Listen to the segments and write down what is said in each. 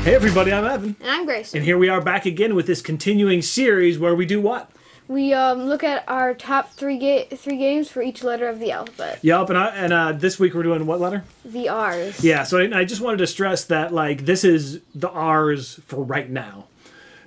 Hey everybody, I'm Evan. And I'm Grace. And here we are back again with this continuing series where we do what? We look at our top three games for each letter of the alphabet. Yup, and this week we're doing what letter? The R's. Yeah, so I just wanted to stress that, like, this is the R's for right now.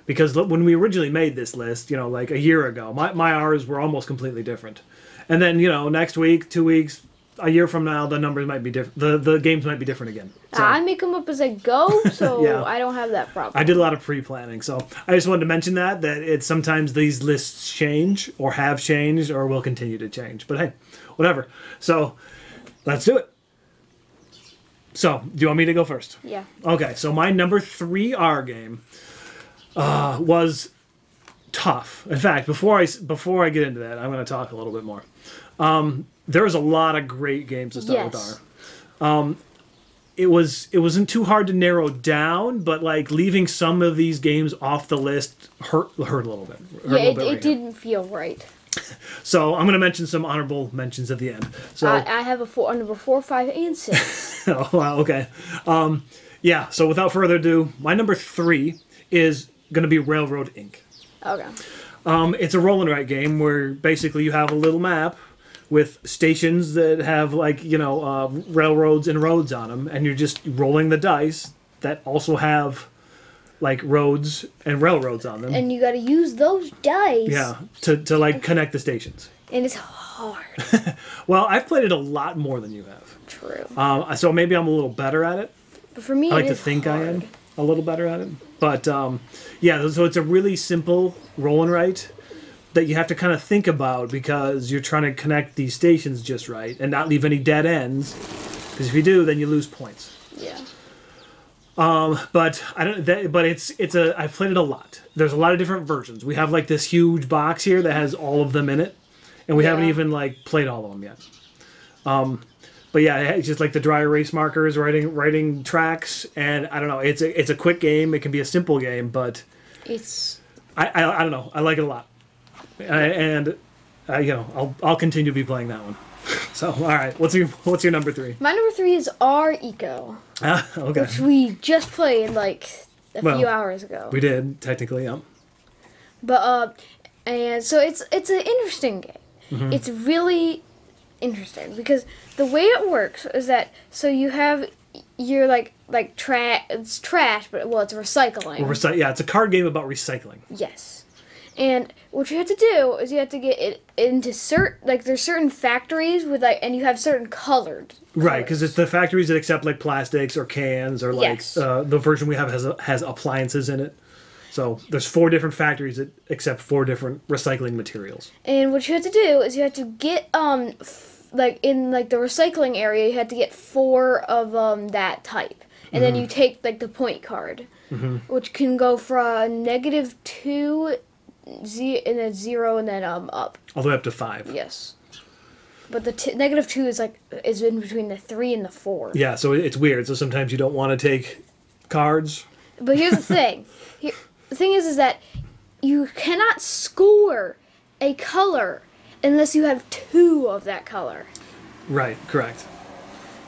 Because when we originally made this list, you know, like a year ago, my R's were almost completely different. And then, you know, next week, 2 weeks, a year from now, the numbers might be different. The games might be different again. So, I make them up as I go, so yeah. I don't have that problem. I did a lot of pre-planning, so I just wanted to mention that it's sometimes these lists change, or have changed, or will continue to change. But hey, whatever. So, let's do it. So, do you want me to go first? Yeah. Okay, so my number 3 R game was tough. In fact, before I get into that, I'm going to talk a little bit more. There was a lot of great games to start with R. It wasn't too hard to narrow down, but like leaving some of these games off the list hurt a little bit. It didn't feel right. So I'm going to mention some honorable mentions at the end. So I have a number 4, 5, and 6. Oh wow, okay. Yeah. So without further ado, my number 3 is going to be Railroad Inc. Okay. It's a roll and write game where basically you have a little map with stations that have, like, you know, railroads and roads on them, and you're just rolling the dice that also have, like, roads and railroads on them. And you got to use those dice. Yeah, to like connect the stations. And it's hard. Well, I've played it a lot more than you have. True. So maybe I'm a little better at it. But for me, I like to think I am a little better at it. But yeah, so it's a really simple roll and write that you have to kind of think about because you're trying to connect these stations just right and not leave any dead ends. Because if you do, then you lose points. Yeah. But I don't. But I've played it a lot. There's a lot of different versions. We have like this huge box here that has all of them in it, and we haven't even like played all of them yet. But yeah, it's just like the dry erase markers, writing tracks, and I don't know. It's a quick game. It can be a simple game, but I don't know. I like it a lot. And you know, I'll continue to be playing that one. So, all right, what's your number 3? My number 3 is R Eco. Okay. Which we just played like a few hours ago. We did technically, yeah. But and so it's an interesting game. Mm-hmm. It's really interesting because the way it works is that so you have your like trash. It's trash, but it's recycling. Yeah, it's a card game about recycling. Yes. And what you have to do is you have to get it into there's certain factories with and you have certain colored. Right, because it's the factories that accept like plastics or cans or like the version we have has appliances in it. So there's 4 different factories that accept 4 different recycling materials. And what you have to do is you have to get like in like the recycling area you have to get 4 of that type, and then you take like the point card, which can go from -2. And then 0 and then up. All the way up to 5. Yes. But the -2 is in between the 3 and the 4. Yeah, so it's weird. So sometimes you don't want to take cards. But here's the thing. The thing is that you cannot score a color unless you have 2 of that color. Right, correct.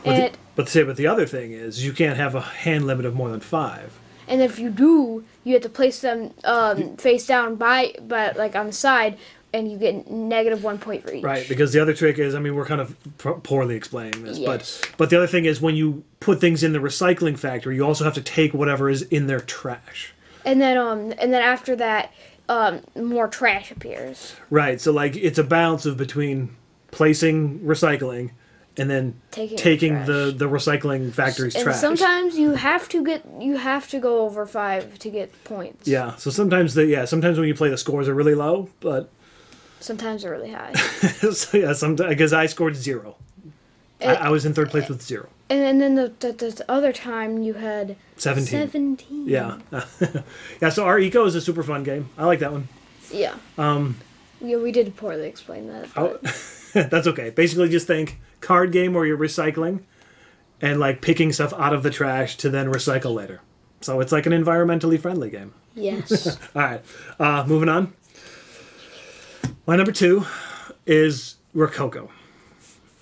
But the other thing is you can't have a hand limit of more than 5. And if you do, you have to place them face down but like on the side, and you get -1 point for each. Right, because the other trick is, I mean, we're kind of poorly explaining this, yes. but the other thing is when you put things in the recycling factory, you also have to take whatever is in their trash. And then after that, more trash appears. Right, so like it's a balance between placing recycling and then taking the recycling factory's trash. And sometimes you have to go over 5 to get points. Yeah. So sometimes when you play the scores are really low, but sometimes they're really high. So yeah, sometimes because I scored 0. I was in 3rd place with 0. And then the other time you had 17. Yeah. Yeah. So our Eco is a super fun game. I like that one. Yeah. Yeah, we did poorly explain that. That's okay. Basically, just think card game where you're recycling and like picking stuff out of the trash to then recycle later. So it's like an environmentally friendly game. Yes. All right. Moving on. My number 2 is Rococo.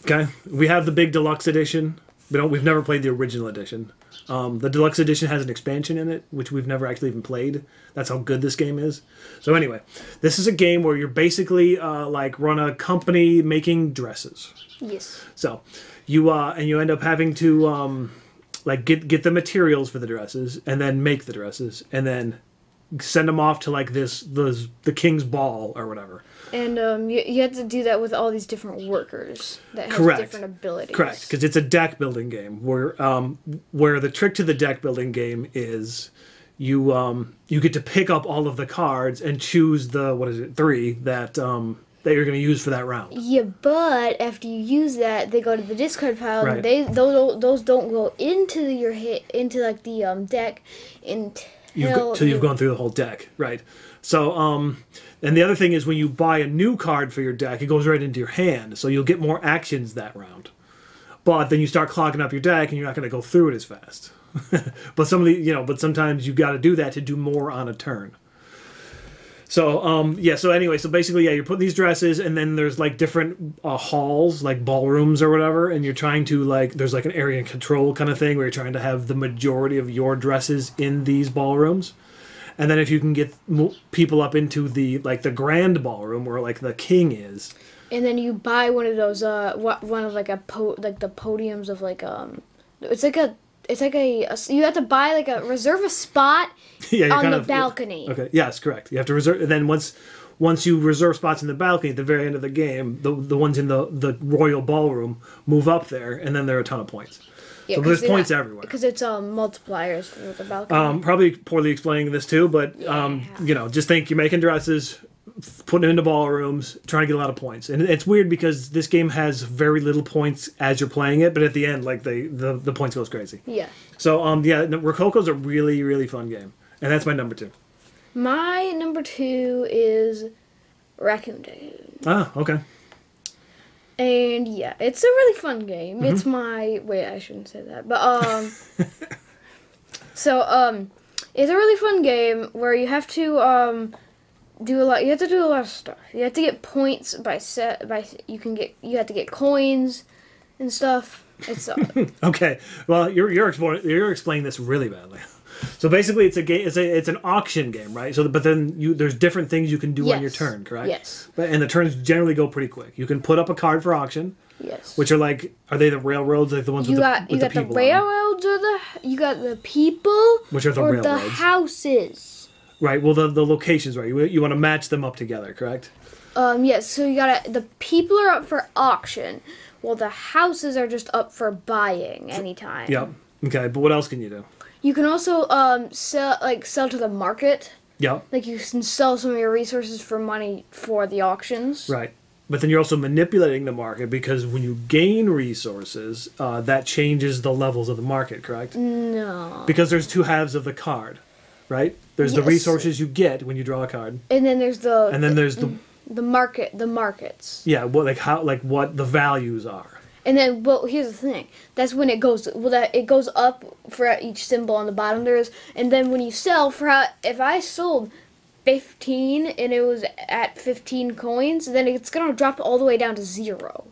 Okay, we have the big deluxe edition, We've never played the original edition. The deluxe edition has an expansion in it, which we've never actually even played. That's how good this game is. So anyway, this is a game where you're basically like run a company making dresses. Yes. So you end up having to like get the materials for the dresses and then make the dresses and then send them off to like the king's ball or whatever. And you have to do that with all these different workers that have different abilities. Correct, because it's a deck building game where the trick to the deck building game is you get to pick up all of the cards and choose the 3 that you're going to use for that round. Yeah, but after you use that, they go to the discard pile. Right. And those don't go into like the deck until you've gone through the whole deck, right? So and the other thing is when you buy a new card for your deck, it goes right into your hand, so you'll get more actions that round. But then you start clogging up your deck, and you're not going to go through it as fast. But sometimes you got to do that to do more on a turn. So so anyway, so basically, you're putting these dresses, and then there's like different halls, like ballrooms or whatever, and you're trying to there's like an area control kind of thing where you're trying to have the majority of your dresses in these ballrooms. And then if you can get people up into the grand ballroom where like the king is, and then you buy one of those one of like the podiums of you have to buy reserve a spot on the balcony. Okay, yes, correct. You have to reserve, and then once you reserve spots in the balcony at the very end of the game, the ones in the royal ballroom move up there, and then there are a ton of points. Yeah, so there's points everywhere. Because it's multipliers for the balcony. Probably poorly explaining this too, but just think you're making dresses, putting them into ballrooms, trying to get a lot of points. And it's weird because this game has very little points as you're playing it, but at the end, the points goes crazy. Yeah. So Rococo's a really, really fun game. And that's my number 2. My number 2 is Raccoon. Ah, okay. And yeah, it's a really fun game. Mm-hmm. It's I shouldn't say that. But it's a really fun game where you have to do a lot. You have to do a lot of stuff. You have to get points you have to get coins and stuff. It's okay. Well, you're explaining this really badly. So basically, it's a game. It's an auction game, right? So, but then there's different things you can do on your turn, correct? Yes. And the turns generally go pretty quick. You can put up a card for auction. Yes. Which are they the railroads, like the ones with the people? You got the railroads, you got the people, which are the railroads, the houses. Right. Well, the locations, right? You want to match them up together, correct? Yes. So the people are up for auction, while the houses are just up for buying anytime. Yep. Okay. But what else can you do? You can also sell to the market. Yeah. Like you can sell some of your resources for money for the auctions. Right. But then you're also manipulating the market because when you gain resources, that changes the levels of the market, correct? No. Because there's 2 halves of the card, right? There's the resources you get when you draw a card. And then there's the markets. Yeah, what the values are. And then, here's the thing. That's when it goes. It goes up for each symbol on the bottom there is, and then when you sell if I sold 15 and it was at 15 coins, then it's gonna drop all the way down to 0.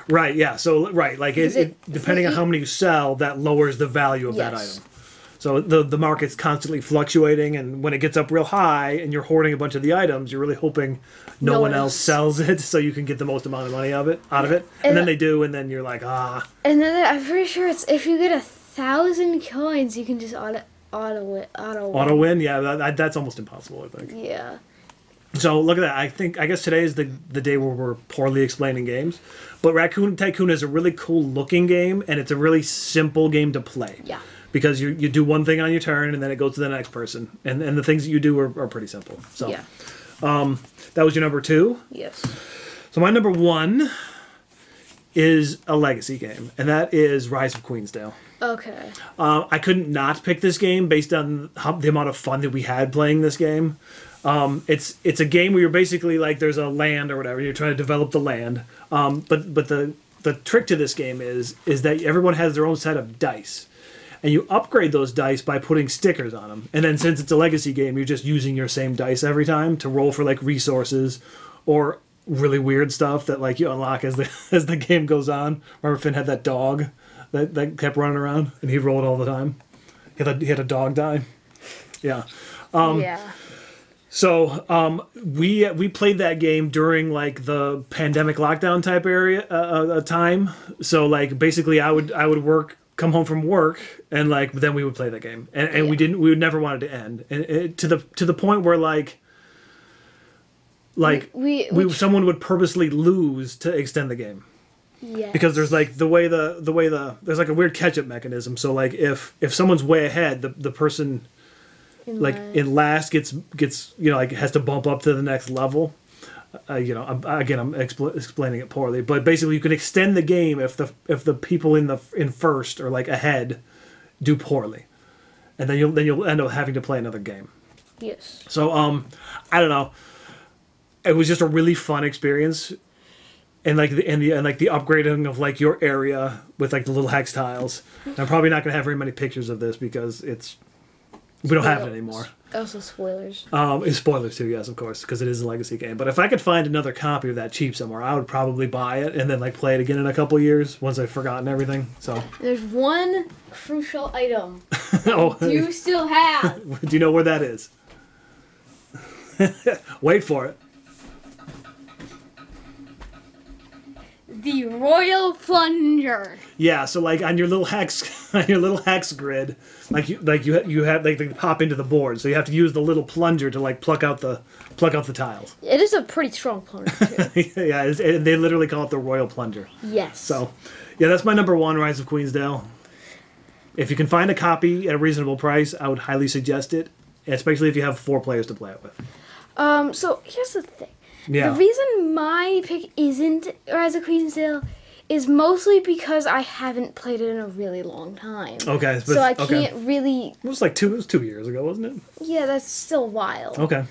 Right. Yeah. So depending on how many you sell, that lowers the value of that item. So the market's constantly fluctuating, and when it gets up real high and you're hoarding a bunch of the items, you're really hoping no one else sells it so you can get the most amount of money out of it. And then they do, and then you're like, ah. And then I'm pretty sure it's if you get 1,000 coins, you can just auto win. Auto win? Yeah, that's almost impossible, I think. Yeah. So look at that. I guess today is the day where we're poorly explaining games. But Raccoon Tycoon is a really cool looking game, and it's a really simple game to play. Yeah. Because you do one thing on your turn, and then it goes to the next person. And the things that you do are pretty simple. So, yeah. That was your number 2? Yes. So my number 1 is a legacy game, and that is Rise of Queensdale. Okay. I couldn't not pick this game based on the amount of fun that we had playing this game. It's a game where you're basically there's a land or whatever, you're trying to develop the land. But the trick to this game is that everyone has their own set of dice. And you upgrade those dice by putting stickers on them. And then since it's a legacy game, you're just using your same dice every time to roll for resources or really weird stuff that you unlock as the game goes on. Remember Finn had that dog that kept running around, and he rolled all the time. He had a dog die. Yeah. Yeah. So we played that game during like the pandemic lockdown type area time. So like basically I would come home from work and like then we would play that game and we would never want it to end and to the point where someone would purposely lose to extend the game. Yeah. Because there's like the way there's like a weird catch up mechanism. So like if someone's way ahead, the person in last gets like has to bump up to the next level. I'm explaining it poorly, but basically you can extend the game if the people in first or like ahead do poorly, and then you'll end up having to play another game. Yes. So I don't know. It was just a really fun experience, and like the upgrading of like your area with like the little hex tiles. And I'm probably not gonna have very many pictures of this because we don't have it anymore. Also spoilers. It's spoilers too, yes, of course, because it is a legacy game. But if I could find another copy of that cheap somewhere, I would probably buy it and then like play it again in a couple years once I've forgotten everything. So there's one crucial item oh, you still have. Do you know where that is? Wait for it. The Royal Plunger. Yeah, so like on your little hex grid, they pop into the board, so you have to use the little plunger to like pluck out the tiles. It is a pretty strong plunger too. Yeah, they literally call it the Royal Plunger. Yes. So, yeah, that's my number one, Rise of Queensdale. If you can find a copy at a reasonable price, I would highly suggest it, especially if you have 4 players to play it with. So here's the thing. Yeah. The reason my pick isn't Rise of Queensdale is mostly because I haven't played it in a really long time. Okay. So I can't really... It was like 2 years ago, wasn't it? Yeah, that's still a while. Okay.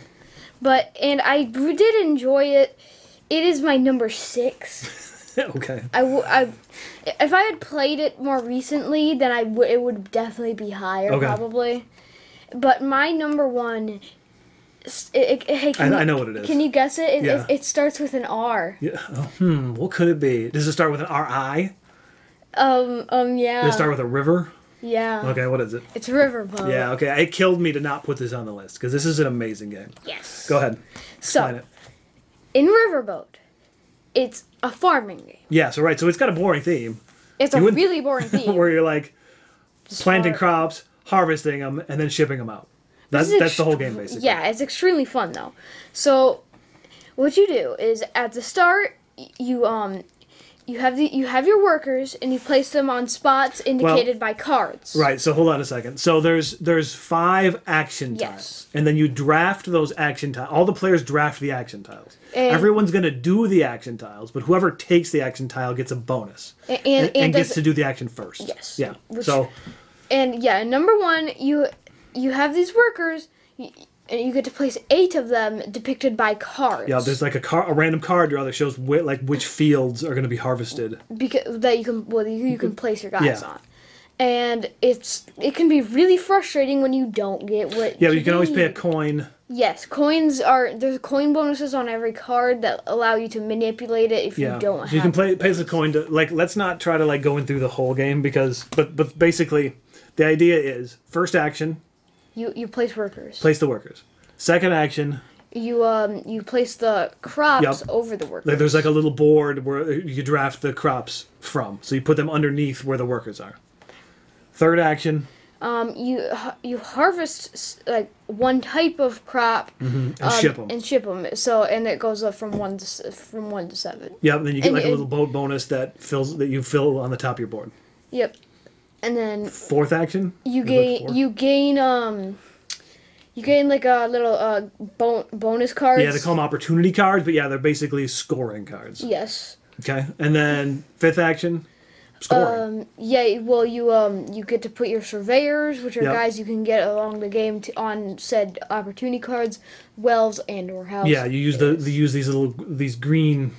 And I did enjoy it. It is my number 6. Okay. If I had played it more recently, then it would definitely be higher, probably. But my number 1... I know what it is. Can you guess it? It starts with an R. Yeah. What could it be? Does it start with an R-I? Yeah. Does it start with a river? Yeah. Okay, what is it? It's Riverboat. Yeah, okay. It killed me to not put this on the list, because this is an amazing game. Yes. Go ahead. Explain it. In Riverboat, it's a farming game. Yeah, so it's got a boring theme. It's a really boring theme. Where you're like planting crops, harvesting them, and then shipping them out. That's the whole game, basically. Yeah, it's extremely fun, though. So, what you do is, at the start, you have your workers, and you place them on spots indicated by cards. Right, so hold on a second. So there's 5 action tiles. And then you draft those action tiles. All the players draft the action tiles. And everyone's going to do the action tiles, but whoever takes the action tile gets a bonus. And gets to do the action first. Yes. Yeah. Number 1, you have these workers, and you get to place 8 of them depicted by cards. Yeah, there's like a random card draw that shows which fields are going to be harvested. Because that you can place your guys on, and it can be really frustrating when you don't get what. Yeah, but you can always pay a coin. Yes, there's coin bonuses on every card that allow you to manipulate it if you don't. So you can pay the coin to let's not try to going through the whole game but basically the idea is first action. You place workers. Place the workers. Second action. You place the crops over the workers. There's like a little board where you draft the crops from. So you put them underneath where the workers are. Third action. You harvest like one type of crop and ship them. And it goes up from 1 to 7. Yep. And then you get a little boat bonus that you fill on the top of your board. Yep. And then fourth action, you gain like a little bonus cards. Yeah, they call them opportunity cards, but yeah, they're basically scoring cards. Yes. Okay, and then fifth action, scoring. You get to put your surveyors, which are guys you can get along the game on said opportunity cards, wells and or houses. Yeah, you use these green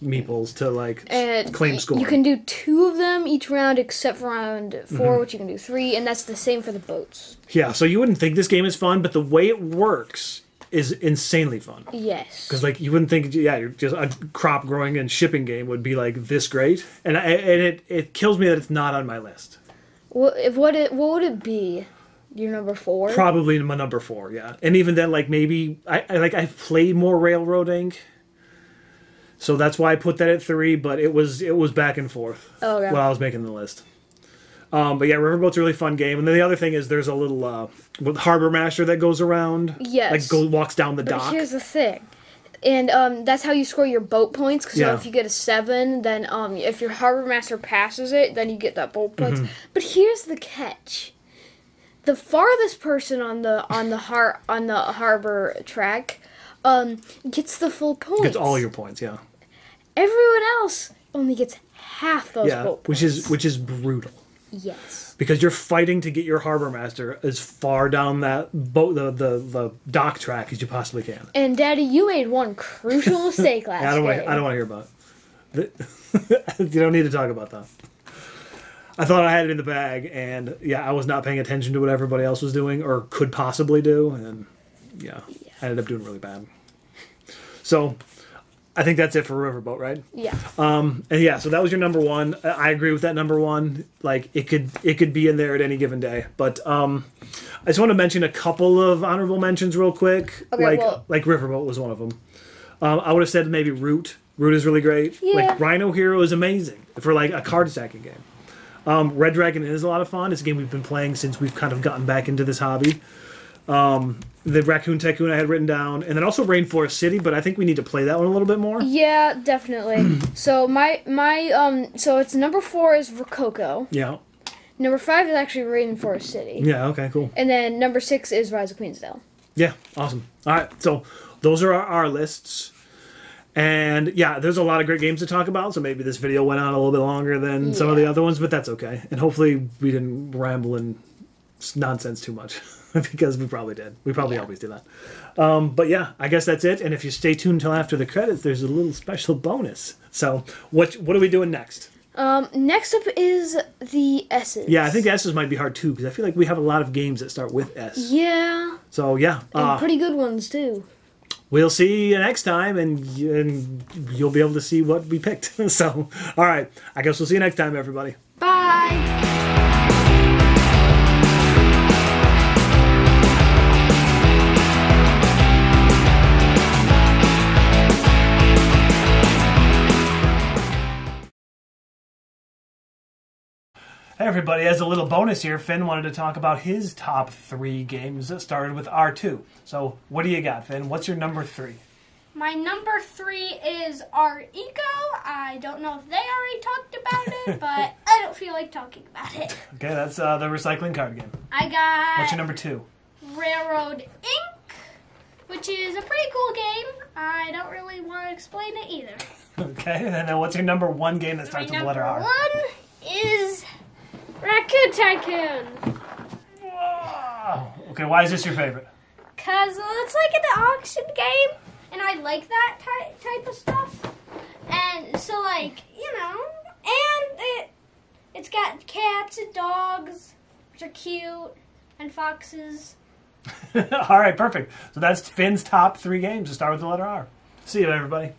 meeples to claim score. You can do 2 of them each round, except for round 4, which you can do 3, and that's the same for the boats. Yeah, so you wouldn't think this game is fun, but the way it works is insanely fun. Yes. Because like you wouldn't think, you're just a crop growing and shipping game would be like this great, and it kills me that it's not on my list. What would it be? Your number 4? Probably my number 4, yeah. And even then, like maybe I've played more Railroading, so that's why I put that at 3. But it was back and forth while I was making the list. But yeah, Riverboat's a really fun game. And then the other thing is there's a little harbor master that goes around. Yes. Like walks down the but dock. Here's the thing. And that's how you score your boat points. Because if you get a 7, then if your harbor master passes it, then you get that boat points. But here's the catch. The farthest person on the harbor track gets the full points. Gets all your points, yeah. Everyone else only gets half those boat points. Which is brutal. Yes. Because you're fighting to get your harbor master as far down that boat, the dock track as you possibly can. And Daddy, you made one crucial mistake last game. I don't want to hear about it. You don't need to talk about that. I thought I had it in the bag, and I was not paying attention to what everybody else was doing or could possibly do, and I ended up doing really bad. So I think that's it for Riverboat, right? Yeah. So that was your number 1. I agree with that number 1. Like it could be in there at any given day. But I just want to mention a couple of honorable mentions real quick. Okay, like Riverboat was one of them. I would have said maybe Root. Root is really great. Yeah. Like Rhino Hero is amazing for like a card stacking game. Red Dragon is a lot of fun. It's a game we've been playing since we've kind of gotten back into this hobby. The Raccoon Tycoon I had written down, and then also Rainforest City, but I think we need to play that one a little bit more. Yeah, definitely. So so it's number 4 is Rococo. Yeah. Number 5 is actually Rainforest City. Yeah, okay, cool. And then number 6 is Rise of Queensdale. Yeah, awesome. All right, so those are our lists. And there's a lot of great games to talk about, so maybe this video went on a little bit longer than some of the other ones, but that's okay. And hopefully we didn't ramble and nonsense too much, because we probably did. We probably always do that. But I guess that's it. And if you stay tuned until after the credits, there's a little special bonus. So what are we doing next? Next up is the S's. Yeah, I think the S's might be hard too, because I feel like we have a lot of games that start with S. Yeah. So and pretty good ones too. We'll see you next time, and you'll be able to see what we picked. So, all right. I guess we'll see you next time, everybody. Bye. Hey everybody, as a little bonus here, Finn wanted to talk about his top 3 games that started with R2. So, what do you got, Finn? What's your number 3? My number 3 is R-Eco. I don't know if they already talked about it, but I don't feel like talking about it. Okay, that's the recycling card game. I got... What's your number 2? Railroad Inc., which is a pretty cool game. I don't really want to explain it either. Okay, and then what's your number 1 game that starts with the letter R? My number 1 is Raccoon Tycoon. Whoa. Okay, why is this your favorite? Because it's like an auction game, and I like that type of stuff. And so, like, and it's got cats and dogs, which are cute, and foxes. All right, perfect. So that's Finn's top 3 games to start with the letter R. See you, everybody.